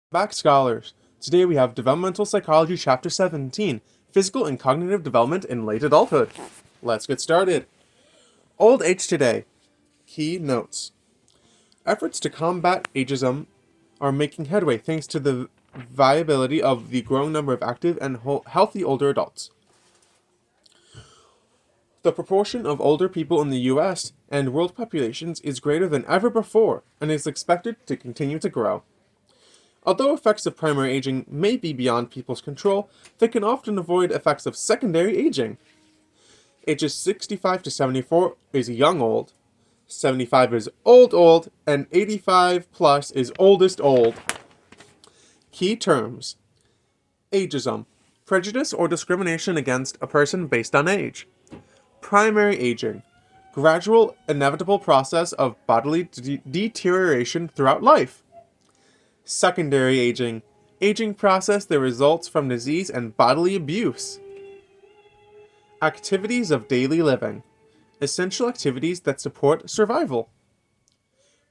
Back scholars. Today we have Developmental Psychology Chapter 17, Physical and Cognitive Development in Late Adulthood. Let's get started. Old age today. Key notes. Efforts to combat ageism are making headway thanks to the viability of the growing number of active and healthy older adults. The proportion of older people in the US and world populations is greater than ever before and is expected to continue to grow. Although effects of primary aging may be beyond people's control, they can often avoid effects of secondary aging. Ages 65 to 74 is young old, 75 is old, and 85 plus is oldest old. Key terms. Ageism. Prejudice or discrimination against a person based on age. Primary aging. Gradual, inevitable process of bodily deterioration throughout life. Secondary aging. Aging process that results from disease and bodily abuse. Activities of daily living. Essential activities that support survival.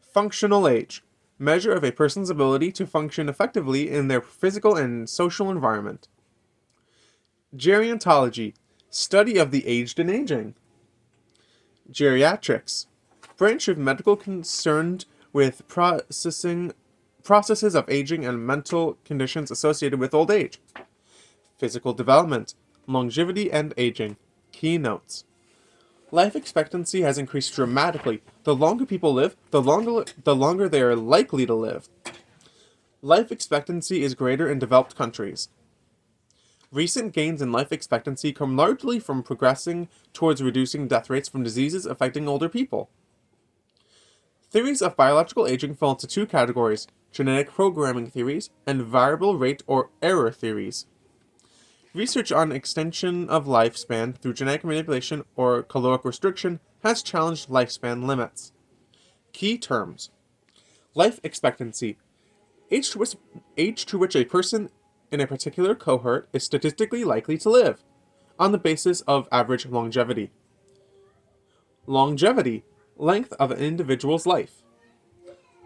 Functional age. Measure of a person's ability to function effectively in their physical and social environment. Gerontology. Study of the aged and aging. Geriatrics. Branch of medical concerned with processes of aging and mental conditions associated with old age. Physical development, longevity and aging. Key notes. Life expectancy has increased dramatically. The longer people live, the longer they are likely to live. Life expectancy is greater in developed countries. Recent gains in life expectancy come largely from progressing towards reducing death rates from diseases affecting older people. Theories of biological aging fall into two categories: genetic programming theories and variable rate or error theories. Research on extension of lifespan through genetic manipulation or caloric restriction has challenged lifespan limits. Key terms. Life expectancy. Age to which a person in a particular cohort is statistically likely to live, on the basis of average longevity. Longevity. Length of an individual's life.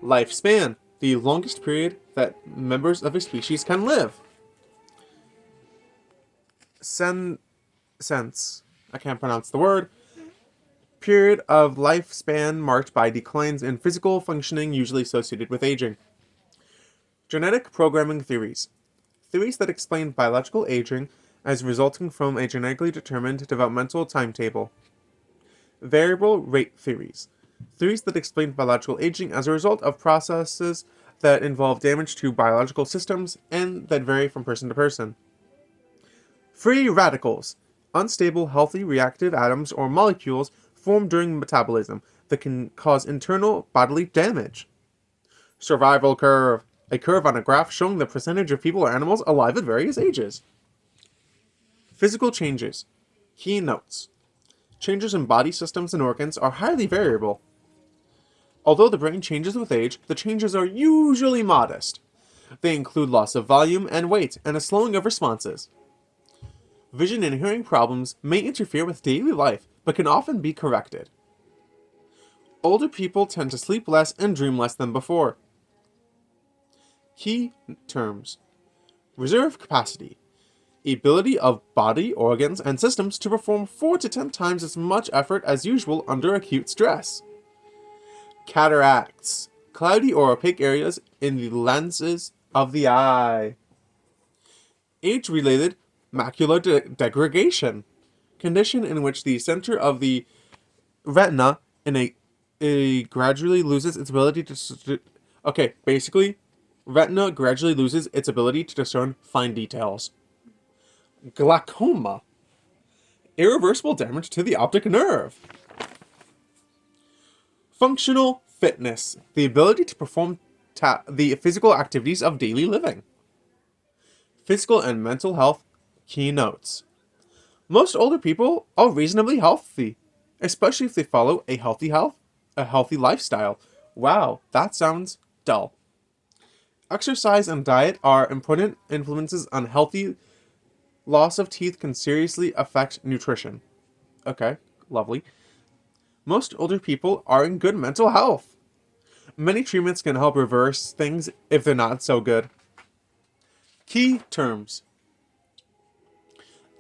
Lifespan. The longest period that members of a species can live. Sense. I can't pronounce the word. Period of lifespan marked by declines in physical functioning usually associated with aging. Genetic programming theories. Theories that explain biological aging as resulting from a genetically determined developmental timetable. Variable rate theories. Theories that explain biological aging as a result of processes that involve damage to biological systems and that vary from person to person. Free radicals. Unstable, healthy, reactive atoms or molecules formed during metabolism that can cause internal bodily damage. Survival curve. A curve on a graph showing the percentage of people or animals alive at various ages. Physical changes. Key notes. Changes in body systems and organs are highly variable. Although the brain changes with age, the changes are usually modest. They include loss of volume and weight and a slowing of responses. Vision and hearing problems may interfere with daily life, but can often be corrected. Older people tend to sleep less and dream less than before. Key terms. Reserve capacity. Ability of body, organs, and systems to perform 4 to 10 times as much effort as usual under acute stress. Cataracts. Cloudy or opaque areas in the lenses of the eye. Age-related macular degradation. Condition in which the center of the retina gradually loses its ability to... retina gradually loses its ability to discern fine details. Glaucoma. Irreversible damage to the optic nerve. Functional fitness. The ability to perform the physical activities of daily living. Physical and mental health. Key notes. Most older people are reasonably healthy, especially if they follow a healthy lifestyle. Wow, that sounds dull. Exercise and diet are important influences on healthy. Loss of teeth can seriously affect nutrition. Okay, lovely. Most older people are in good mental health. Many treatments can help reverse things if they're not so good. Key terms.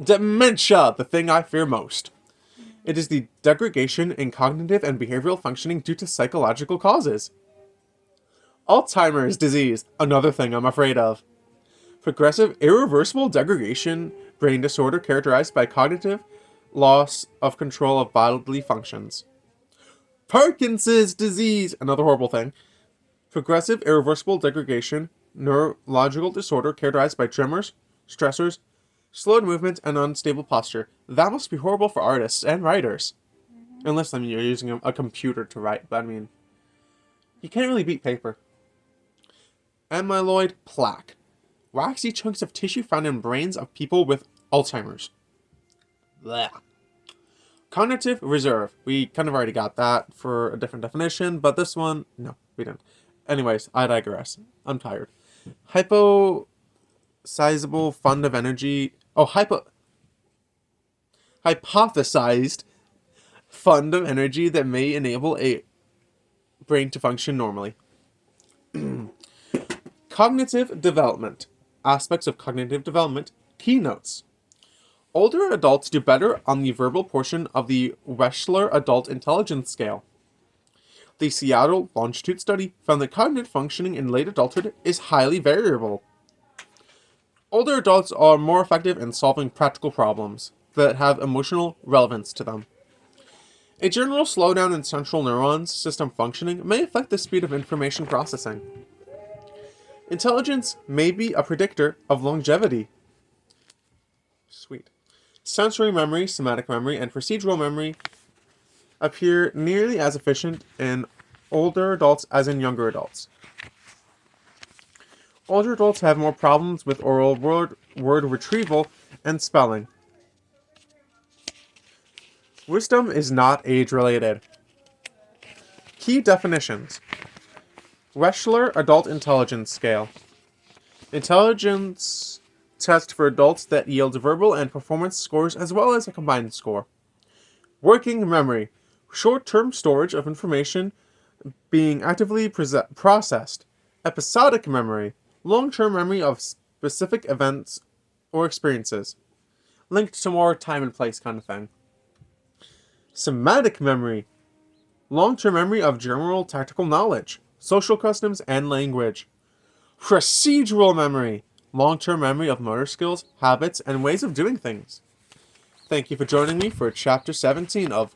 Dementia, the thing I fear most. It is the degradation in cognitive and behavioral functioning due to psychological causes. Alzheimer's disease, another thing I'm afraid of. Progressive, irreversible degradation, brain disorder characterized by cognitive loss of control of bodily functions. Parkinson's disease, another horrible thing. Progressive, irreversible degradation, neurological disorder characterized by tremors, stressors, slowed movement, and unstable posture. That must be horrible for artists and writers. Unless, you're using a computer to write, but you can't really beat paper. Amyloid plaque. Waxy chunks of tissue found in brains of people with Alzheimer's. Blech. Cognitive reserve. We kind of already got that for a different definition, but this one, no, we didn't. Anyways, I digress. I'm tired. Hypothesizable fund of energy. Hypothesized fund of energy that may enable a brain to function normally. Cognitive development. Aspects of cognitive development. Keynotes. Older adults do better on the verbal portion of the Wechsler Adult Intelligence Scale. The Seattle Longitude Study found that cognitive functioning in late adulthood is highly variable. Older adults are more effective in solving practical problems that have emotional relevance to them. A general slowdown in central neurons system functioning may affect the speed of information processing. Intelligence may be a predictor of longevity. Sweet. Sensory memory, somatic memory, and procedural memory appear nearly as efficient in older adults as in younger adults. Older adults have more problems with oral word retrieval and spelling. Wisdom is not age-related. Key definitions. Wechsler Adult Intelligence Scale. Intelligence test for adults that yields verbal and performance scores as well as a combined score. Working memory. Short-term storage of information being actively processed. Episodic memory. Long-term memory of specific events or experiences. Linked to more time and place kind of thing. Somatic memory. Long-term memory of general tactical knowledge, social customs, and language. Procedural memory. Long-term memory of motor skills, habits, and ways of doing things. Thank you for joining me for Chapter 17 of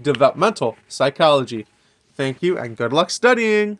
Developmental Psychology. Thank you, and good luck studying!